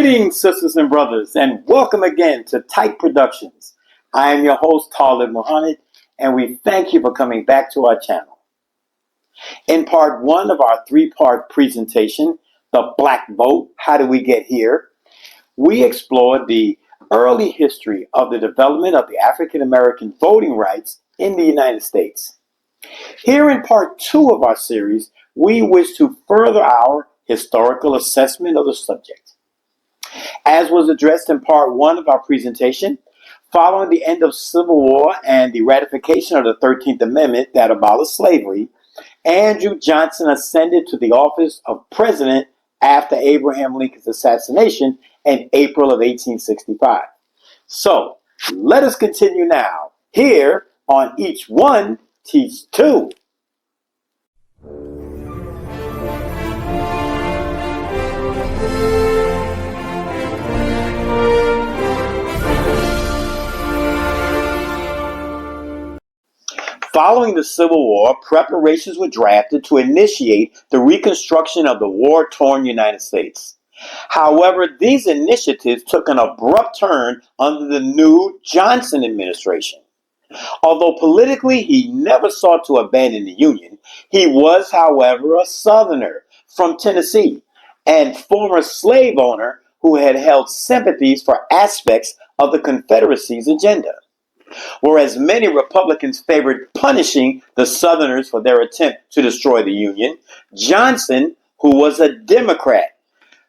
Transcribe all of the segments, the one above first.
Greetings, sisters and brothers, and welcome again to Tight Productions. I am your host, Talib Muhammad, and we thank you for coming back to our channel. In part one of our three-part presentation, The Black Vote, How Did We Get Here?, we explored the early history of the development of the African American voting rights in the United States. Here in part two of our series, we wish to further our historical assessment of the subject. As was addressed in part one of our presentation, following the end of Civil War and the ratification of the 13th Amendment that abolished slavery, Andrew Johnson ascended to the office of president after Abraham Lincoln's assassination in April of 1865. So, let us continue now, here on Each One Teach Two. Following the Civil War, preparations were drafted to initiate the reconstruction of the war-torn United States. However, these initiatives took an abrupt turn under the new Johnson administration. Although politically he never sought to abandon the Union, he was, however, a Southerner from Tennessee and former slave owner who had held sympathies for aspects of the Confederacy's agenda. Whereas many Republicans favored punishing the Southerners for their attempt to destroy the Union, Johnson, who was a Democrat,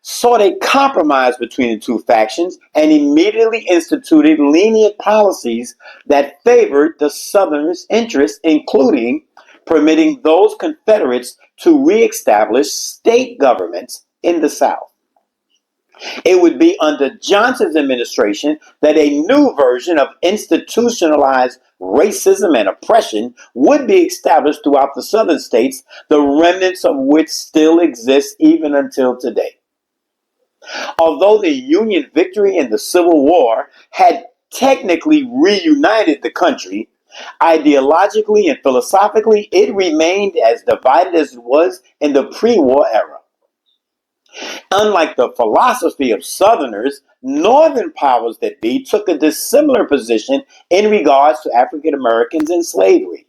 sought a compromise between the two factions and immediately instituted lenient policies that favored the Southerners' interests, including permitting those Confederates to reestablish state governments in the South. It would be under Johnson's administration that a new version of institutionalized racism and oppression would be established throughout the Southern states, the remnants of which still exist even until today. Although the Union victory in the Civil War had technically reunited the country, ideologically and philosophically it remained as divided as it was in the pre-war era. Unlike the philosophy of Southerners, Northern powers that be took a dissimilar position in regards to African Americans in slavery.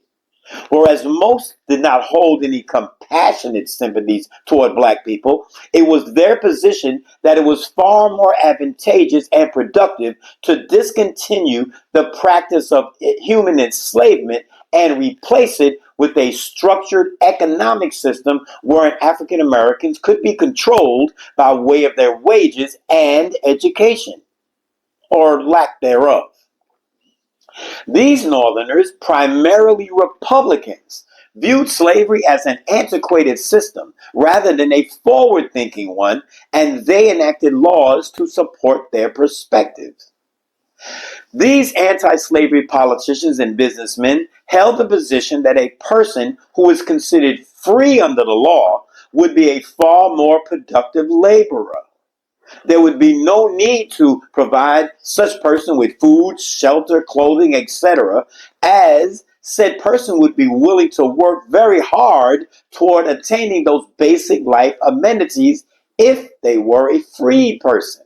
Whereas most did not hold any compassionate sympathies toward black people, it was their position that it was far more advantageous and productive to discontinue the practice of human enslavement and replace it with a structured economic system wherein African Americans could be controlled by way of their wages and education, or lack thereof. These Northerners, primarily Republicans, viewed slavery as an antiquated system rather than a forward-thinking one, and they enacted laws to support their perspectives. These anti-slavery politicians and businessmen held the position that a person who is considered free under the law would be a far more productive laborer. There would be no need to provide such person with food, shelter, clothing, etc., as said person would be willing to work very hard toward attaining those basic life amenities if they were a free person.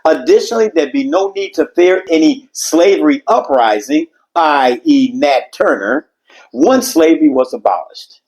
Additionally, there'd be no need to fear any slavery uprising, i.e. Nat Turner, once slavery was abolished.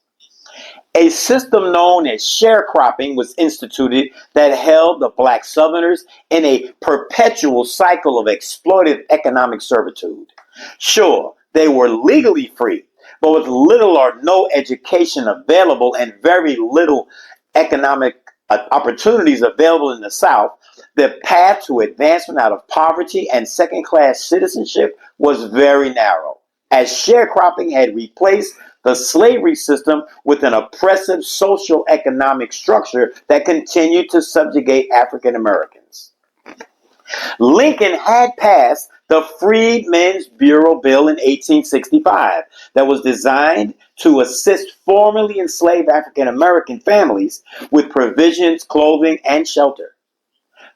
A system known as sharecropping was instituted that held the black Southerners in a perpetual cycle of exploitive economic servitude. Sure, they were legally free, but with little or no education available and very little economic opportunities available in the South, the path to advancement out of poverty and second-class citizenship was very narrow, as sharecropping had replaced the slavery system with an oppressive social economic structure that continued to subjugate African Americans. Lincoln had passed the Freedmen's Bureau Bill in 1865 that was designed to assist formerly enslaved African American families with provisions, clothing, and shelter.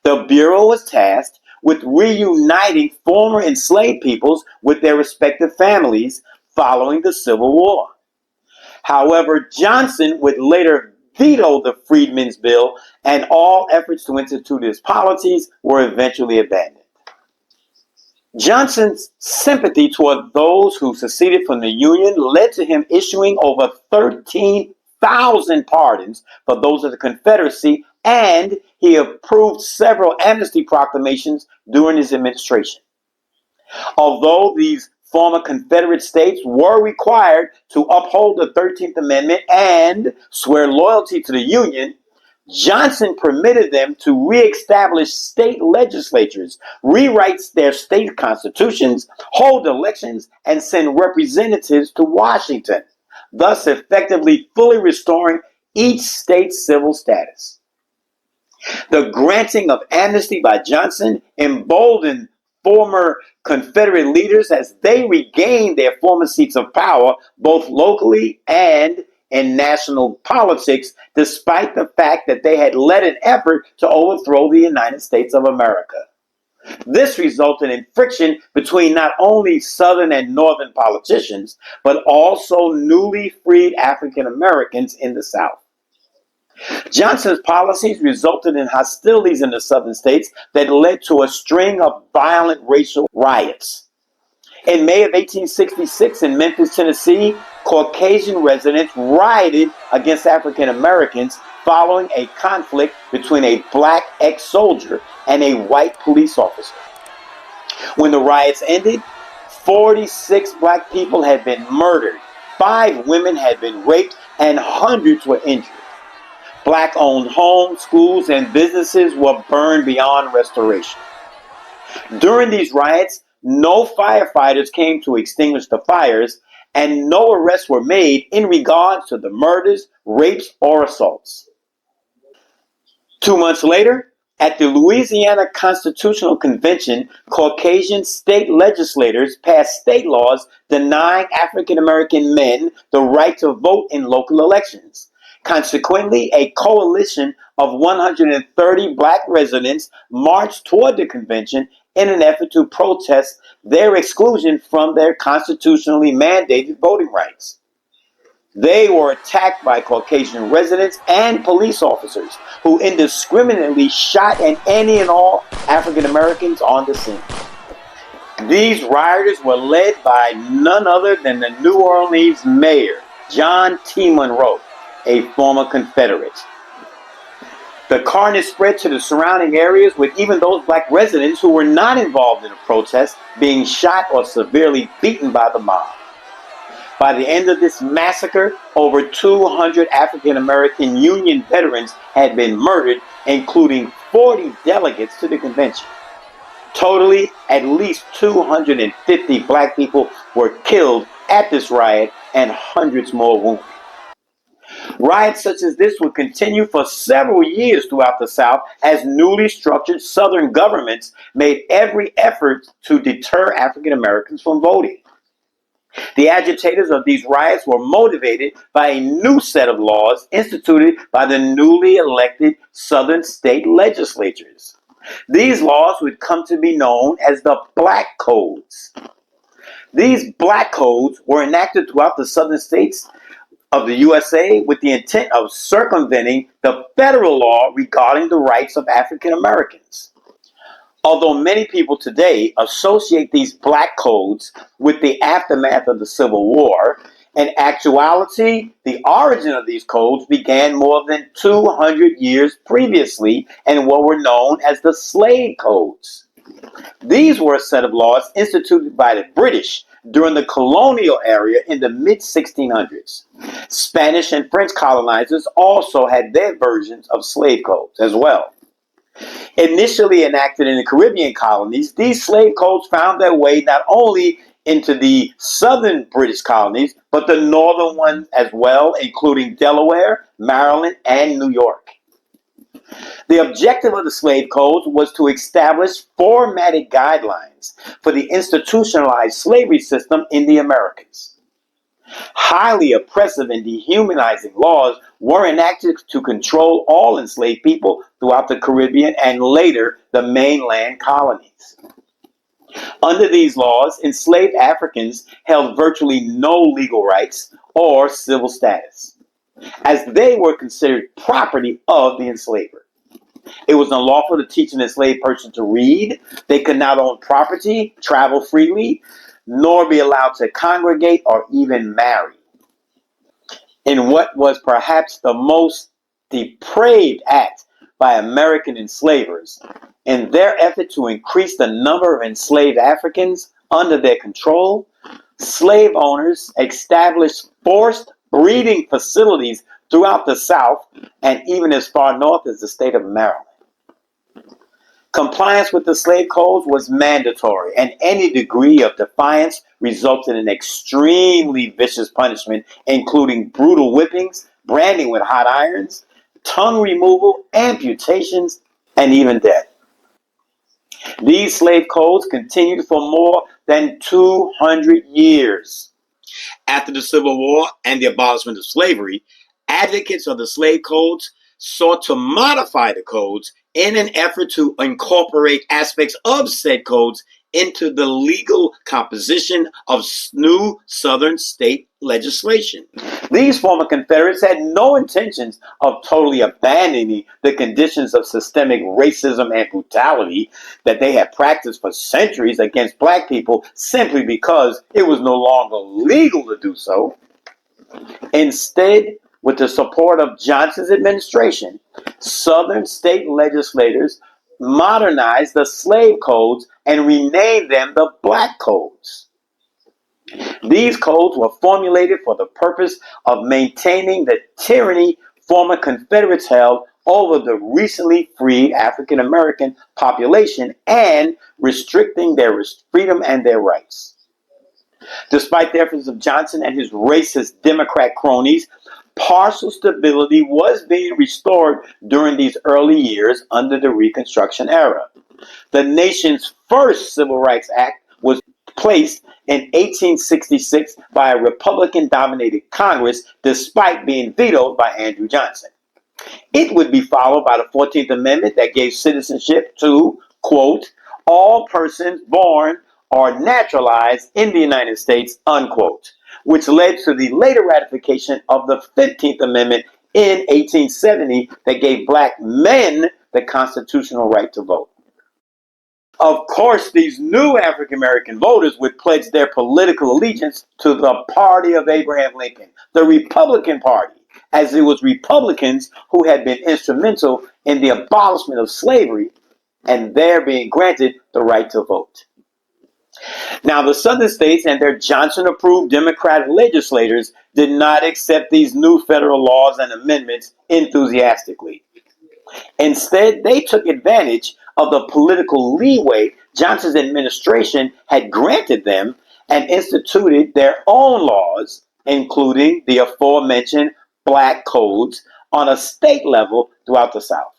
The Bureau was tasked with reuniting former enslaved peoples with their respective families following the Civil War. However, Johnson would later vetoed the Freedmen's Bill, and all efforts to institute his policies were eventually abandoned. Johnson's sympathy toward those who seceded from the Union led to him issuing over 13,000 pardons for those of the Confederacy, and he approved several amnesty proclamations during his administration. Although these former Confederate states were required to uphold the 13th Amendment and swear loyalty to the Union, Johnson permitted them to reestablish state legislatures, rewrite their state constitutions, hold elections, and send representatives to Washington, thus effectively fully restoring each state's civil status. The granting of amnesty by Johnson emboldened former Confederate leaders as they regained their former seats of power, both locally and in national politics, despite the fact that they had led an effort to overthrow the United States of America. This resulted in friction between not only Southern and Northern politicians, but also newly freed African Americans in the South. Johnson's policies resulted in hostilities in the Southern states that led to a string of violent racial riots. In May of 1866 in Memphis, Tennessee, Caucasian residents rioted against African Americans following a conflict between a black ex-soldier and a white police officer. When the riots ended, 46 black people had been murdered, 5 women had been raped, and hundreds were injured. Black-owned homes, schools, and businesses were burned beyond restoration. During these riots, no firefighters came to extinguish the fires, and no arrests were made in regards to the murders, rapes, or assaults. 2 months later, at the Louisiana Constitutional Convention, Caucasian state legislators passed state laws denying African American men the right to vote in local elections. Consequently, a coalition of 130 black residents marched toward the convention in an effort to protest their exclusion from their constitutionally mandated voting rights. They were attacked by Caucasian residents and police officers who indiscriminately shot at any and all African Americans on the scene. These rioters were led by none other than the New Orleans mayor, John T. Monroe, a former Confederate. The carnage spread to the surrounding areas, with even those black residents who were not involved in the protest being shot or severely beaten by the mob. By the end of this massacre, over 200 African American Union veterans had been murdered, including 40 delegates to the convention. Totally, at least 250 black people were killed at this riot and hundreds more wounded. Riots such as this would continue for several years throughout the South as newly structured Southern governments made every effort to deter African Americans from voting. The agitators of these riots were motivated by a new set of laws instituted by the newly elected Southern state legislatures. These laws would come to be known as the Black Codes. These Black Codes were enacted throughout the Southern states of the USA with the intent of circumventing the federal law regarding the rights of African Americans. Although many people today associate these Black Codes with the aftermath of the Civil War, in actuality, the origin of these codes began more than 200 years previously in what were known as the Slave Codes. These were a set of laws instituted by the British during the colonial era in the mid-1600s. Spanish and French colonizers also had their versions of slave codes as well. Initially enacted in the Caribbean colonies, these slave codes found their way not only into the southern British colonies, but the northern ones as well, including Delaware, Maryland, and New York. The objective of the slave codes was to establish formatted guidelines for the institutionalized slavery system in the Americas. Highly oppressive and dehumanizing laws were enacted to control all enslaved people throughout the Caribbean and later the mainland colonies. Under these laws, enslaved Africans held virtually no legal rights or civil status. as they were considered property of the enslaver. It was unlawful to teach an enslaved person to read. They could not own property, travel freely, nor be allowed to congregate or even marry. In what was perhaps the most depraved act by American enslavers, in their effort to increase the number of enslaved Africans under their control, slave owners established forced breeding facilities throughout the South and even as far north as the state of Maryland. Compliance with the slave codes was mandatory, and any degree of defiance resulted in extremely vicious punishment, including brutal whippings, branding with hot irons, tongue removal, amputations, and even death. These slave codes continued for more than 200 years. After the Civil War and the abolishment of slavery, advocates of the slave codes sought to modify the codes in an effort to incorporate aspects of said codes into the legal composition of new Southern state legislation. These former Confederates had no intentions of totally abandoning the conditions of systemic racism and brutality that they had practiced for centuries against black people simply because it was no longer legal to do so. Instead, with the support of Johnson's administration, Southern state legislators modernized the slave codes and renamed them the Black Codes. These codes were formulated for the purpose of maintaining the tyranny former Confederates held over the recently freed African American population and restricting their freedom and their rights. Despite the efforts of Johnson and his racist Democrat cronies, partial stability was being restored during these early years under the Reconstruction era. The nation's first Civil Rights Act was placed in 1866 by a Republican-dominated Congress, despite being vetoed by Andrew Johnson. It would be followed by the 14th Amendment that gave citizenship to, quote, all persons born or naturalized in the United States, unquote, which led to the later ratification of the 15th Amendment in 1870 that gave black men the constitutional right to vote. Of course, these new African American voters would pledge their political allegiance to the party of Abraham Lincoln, the Republican Party, as it was Republicans who had been instrumental in the abolishment of slavery and their being granted the right to vote. Now, the Southern states and their Johnson-approved Democratic legislators did not accept these new federal laws and amendments enthusiastically. Instead, they took advantage of the political leeway Johnson's administration had granted them and instituted their own laws, including the aforementioned Black Codes, on a state level throughout the South.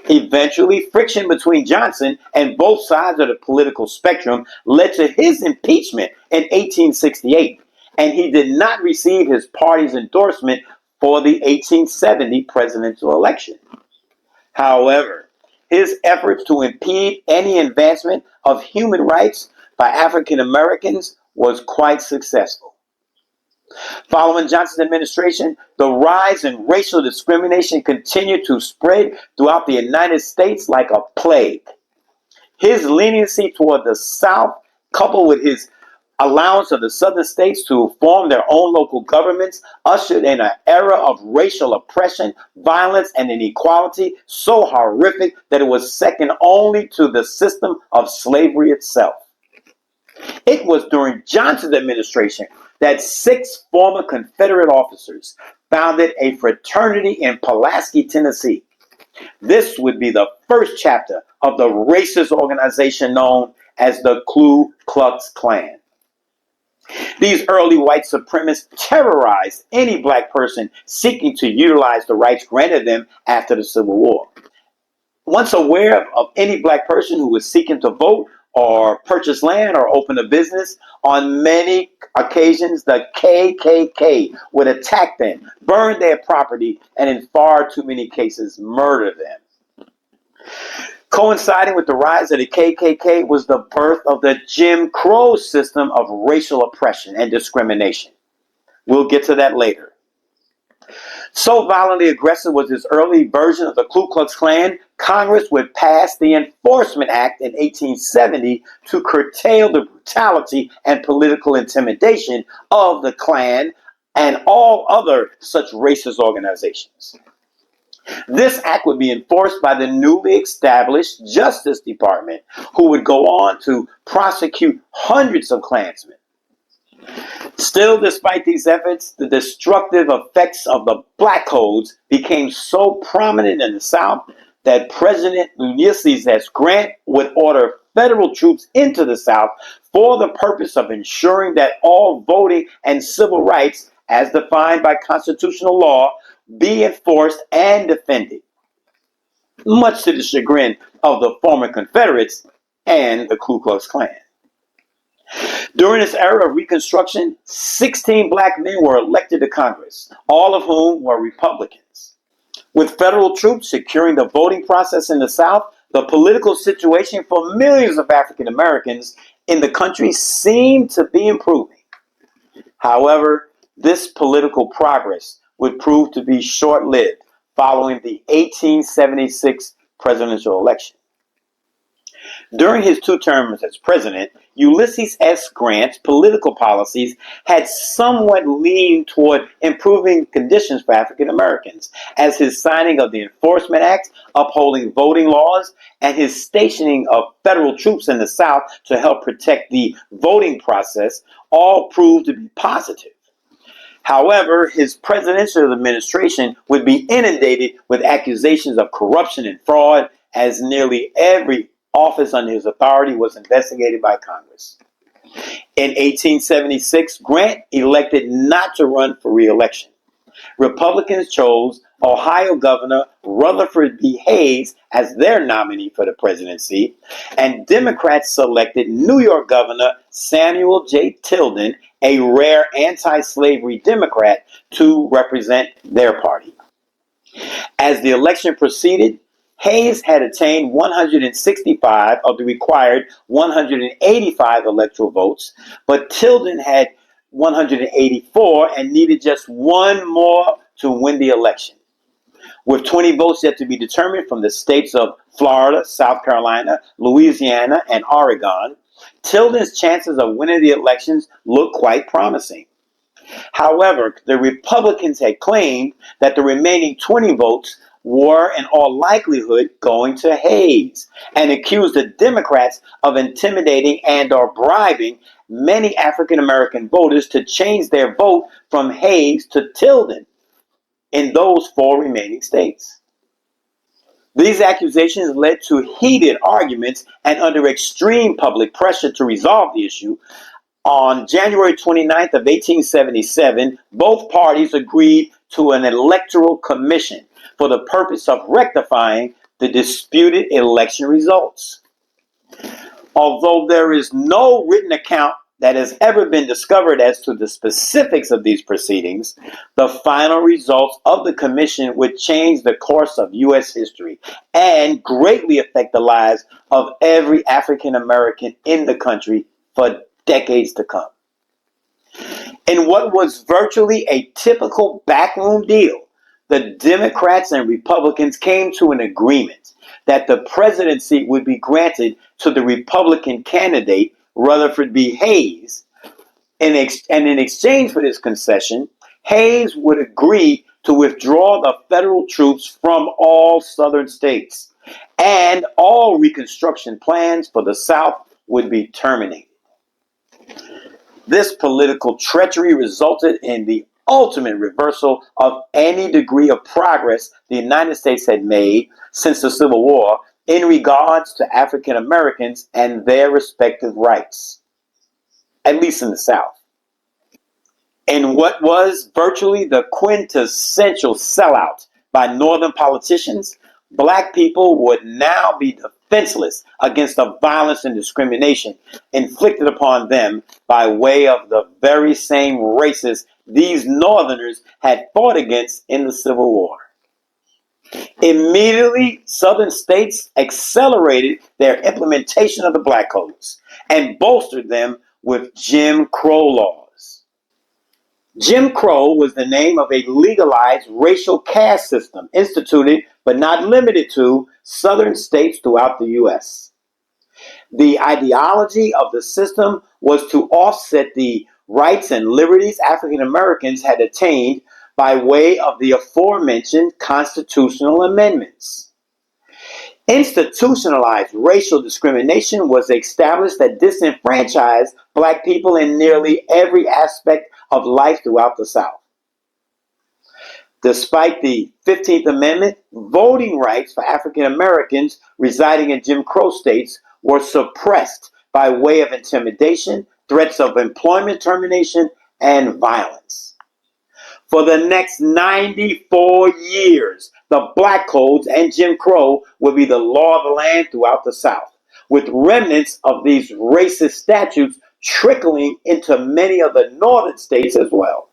Eventually, friction between Johnson and both sides of the political spectrum led to his impeachment in 1868, and he did not receive his party's endorsement for the 1870 presidential election. However, his efforts to impede any advancement of human rights by African Americans was quite successful. Following Johnson's administration, the rise in racial discrimination continued to spread throughout the United States like a plague. His leniency toward the South, coupled with his allowance of the Southern states to form their own local governments, ushered in an era of racial oppression, violence, and inequality so horrific that it was second only to the system of slavery itself. It was during Johnson's administration that 6 former Confederate officers founded a fraternity in Pulaski, Tennessee. This would be the first chapter of the racist organization known as the Klu-Klux-Klan. These early white supremacists terrorized any black person seeking to utilize the rights granted them after the Civil War. Once aware of any black person who was seeking to vote or purchase land or open a business, on many occasions the KKK would attack them, burn their property, and in far too many cases murder them. Coinciding with the rise of the KKK was the birth of the Jim Crow system of racial oppression and discrimination. We'll get to that later. So violently aggressive was this early version of the Klu-Klux-Klan, Congress would pass the Enforcement Act in 1870 to curtail the brutality and political intimidation of the Klan and all other such racist organizations. This act would be enforced by the newly established Justice Department, who would go on to prosecute hundreds of Klansmen. Still, despite these efforts, the destructive effects of the Black Codes became so prominent in the South that President Ulysses S. Grant would order federal troops into the South for the purpose of ensuring that all voting and civil rights, as defined by constitutional law, be enforced and defended, much to the chagrin of the former Confederates and the Ku Klux Klan. During this era of Reconstruction, 16 black men were elected to Congress, all of whom were Republicans. With federal troops securing the voting process in the South, the political situation for millions of African Americans in the country seemed to be improving. However, this political progress would prove to be short-lived following the 1876 presidential election. During his 2 terms as president, Ulysses S. Grant's political policies had somewhat leaned toward improving conditions for African Americans, as his signing of the Enforcement Act, upholding voting laws, and his stationing of federal troops in the South to help protect the voting process all proved to be positive. However, his presidential administration would be inundated with accusations of corruption and fraud, as nearly every office under his authority was investigated by Congress. In 1876, Grant elected not to run for re-election. Republicans chose Ohio Governor Rutherford B. Hayes as their nominee for the presidency, and Democrats selected New York Governor Samuel J. Tilden, a rare anti-slavery Democrat, to represent their party. As the election proceeded, Hayes had attained 165 of the required 185 electoral votes, but Tilden had 184 and needed just one more to win the election. With 20 votes yet to be determined from the states of Florida, South Carolina, Louisiana, and Oregon, Tilden's chances of winning the elections looked quite promising. However, the Republicans had claimed that the remaining 20 votes were in all likelihood going to Hayes, and accused the Democrats of intimidating and or bribing many African American voters to change their vote from Hayes to Tilden in those 4 remaining states. These accusations led to heated arguments, and under extreme public pressure to resolve the issue, on January 29th of 1877, both parties agreed to an Electoral-Commission for the purpose of rectifying the disputed election results. Although there is no written account that has ever been discovered as to the specifics of these proceedings, the final results of the commission would change the course of U.S. history and greatly affect the lives of every African American in the country for decades to come. In what was virtually a typical backroom deal, the Democrats and Republicans came to an agreement that the presidency would be granted to the Republican candidate, Rutherford B. Hayes, and in exchange for this concession, Hayes would agree to withdraw the federal troops from all southern states, and all Reconstruction plans for the South would be terminated. This political treachery resulted in the ultimate reversal of any degree of progress the United States had made since the Civil War in regards to African Americans and their respective rights, at least in the South. In what was virtually the quintessential sellout by Northern politicians, Black people would now be defenseless against the violence and discrimination inflicted upon them by way of the very same races these Northerners had fought against in the Civil War. Immediately, Southern states accelerated their implementation of the Black Codes and bolstered them with Jim Crow laws. Jim Crow was the name of a legalized racial caste system instituted, but not limited to, southern states throughout the U.S. The ideology of the system was to offset the rights and liberties African Americans had attained by way of the aforementioned constitutional amendments. Institutionalized racial discrimination was established that disenfranchised black people in nearly every aspect of life throughout the South. Despite the 15th Amendment, voting rights for African Americans residing in Jim Crow states were suppressed by way of intimidation, threats of employment termination, and violence. For the next 94 years, the Black Codes and Jim Crow would be the law of the land throughout the South, with remnants of these racist statutes trickling into many of the northern states as well.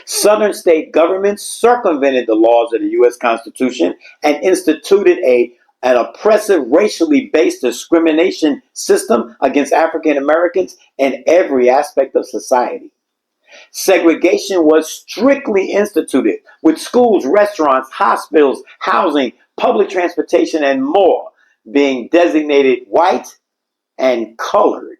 Southern state governments circumvented the laws of the U.S. Constitution and instituted an oppressive, racially based discrimination system against African Americans in every aspect of society. Segregation was strictly instituted, with schools, restaurants, hospitals, housing, public transportation, and more being designated white and colored.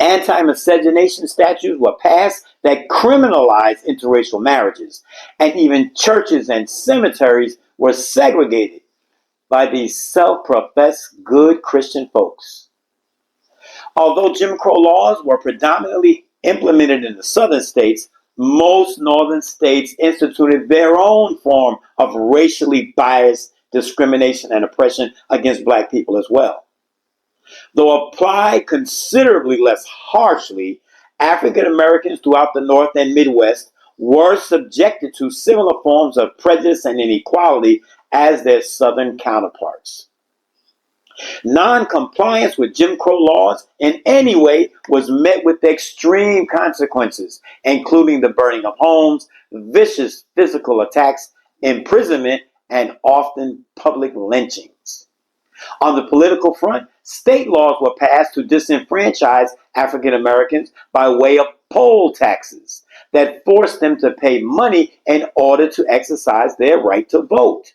Anti-miscegenation statutes were passed that criminalized interracial marriages, and even churches and cemeteries were segregated by these self-professed good Christian folks. Although Jim Crow laws were predominantly implemented in the southern states, most northern states instituted their own form of racially biased discrimination and oppression against black people as well. Though applied considerably less harshly, African Americans throughout the North and Midwest were subjected to similar forms of prejudice and inequality as their Southern counterparts. Non-compliance with Jim Crow laws in any way was met with extreme consequences, including the burning of homes, vicious physical attacks, imprisonment, and often public lynchings. On the political front, state laws were passed to disenfranchise African Americans by way of poll taxes that forced them to pay money in order to exercise their right to vote.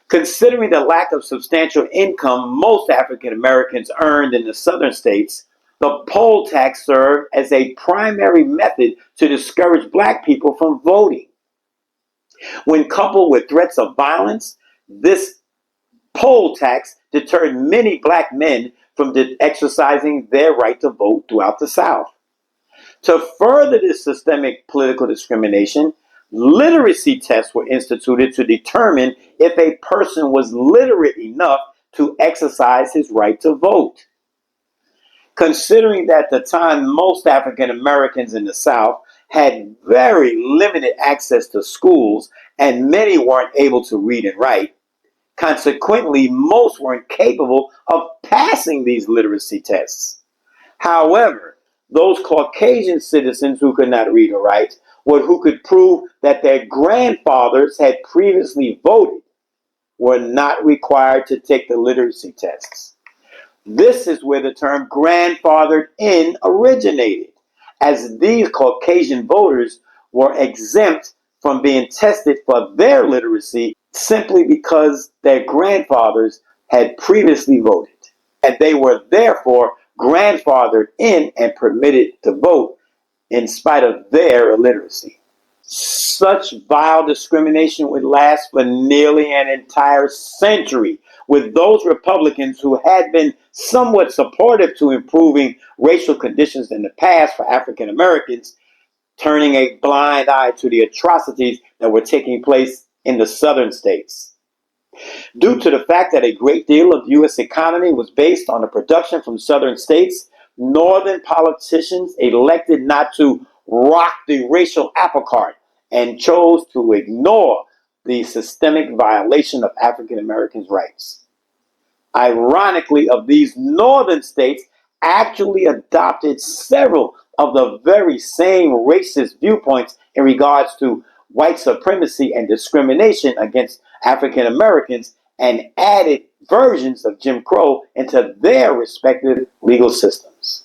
Considering the lack of substantial income most African Americans earned in the southern states, the poll tax served as a primary method to discourage black people from voting. When coupled with threats of violence, this poll tax deterred many black men from exercising their right to vote throughout the South. To further this systemic political discrimination, literacy tests were instituted to determine if a person was literate enough to exercise his right to vote. Considering that at the time most African Americans in the South had very limited access to schools and many weren't able to read and write, consequently, most weren't capable of passing these literacy tests. However, those Caucasian citizens who could not read or write, or who could prove that their grandfathers had previously voted, were not required to take the literacy tests. This is where the term grandfathered in originated, as these Caucasian voters were exempt from being tested for their literacy simply because their grandfathers had previously voted, and they were therefore grandfathered in and permitted to vote in spite of their illiteracy. Such vile discrimination would last for nearly an entire century, with those Republicans who had been somewhat supportive to improving racial conditions in the past for African Americans turning a blind eye to the atrocities that were taking place in the southern states. Due to the fact that a great deal of the U.S. economy was based on the production from southern states, northern politicians elected not to rock the racial apple cart and chose to ignore the systemic violation of African Americans' rights. Ironically, of these northern states actually adopted several of the very same racist viewpoints in regards to white supremacy and discrimination against African Americans and added versions of Jim Crow into their respective legal systems.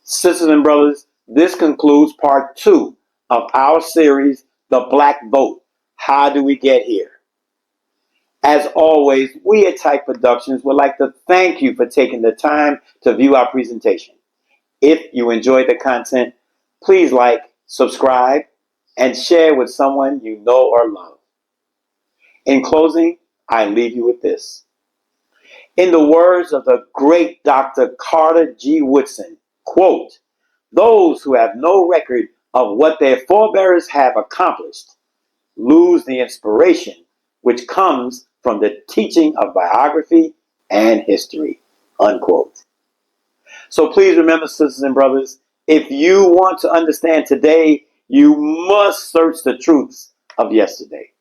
Sisters and brothers, This concludes part 2 of our series, The Black Vote. How do we get here? As always, we at Type Productions would like to thank you for taking the time to view our presentation. If you enjoyed the content, please like, subscribe, and share with someone you know or love. In closing, I leave you with this. In the words of the great Dr. Carter G. Woodson, quote, "Those who have no record of what their forebears have accomplished lose the inspiration which comes from the teaching of biography and history," unquote. So please remember, sisters and brothers, if you want to understand today, you must search the truths of yesterday.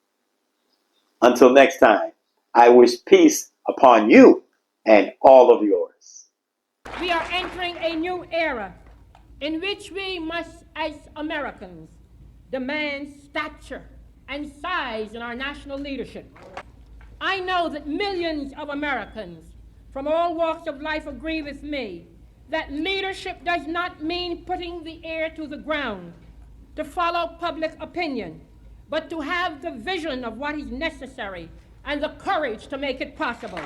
Until next time, I wish peace upon you and all of yours. We are entering a new era in which we must, as Americans, demand stature and size in our national leadership. I know that millions of Americans from all walks of life agree with me that leadership does not mean putting the ear to the ground to follow public opinion, but to have the vision of what is necessary and the courage to make it possible.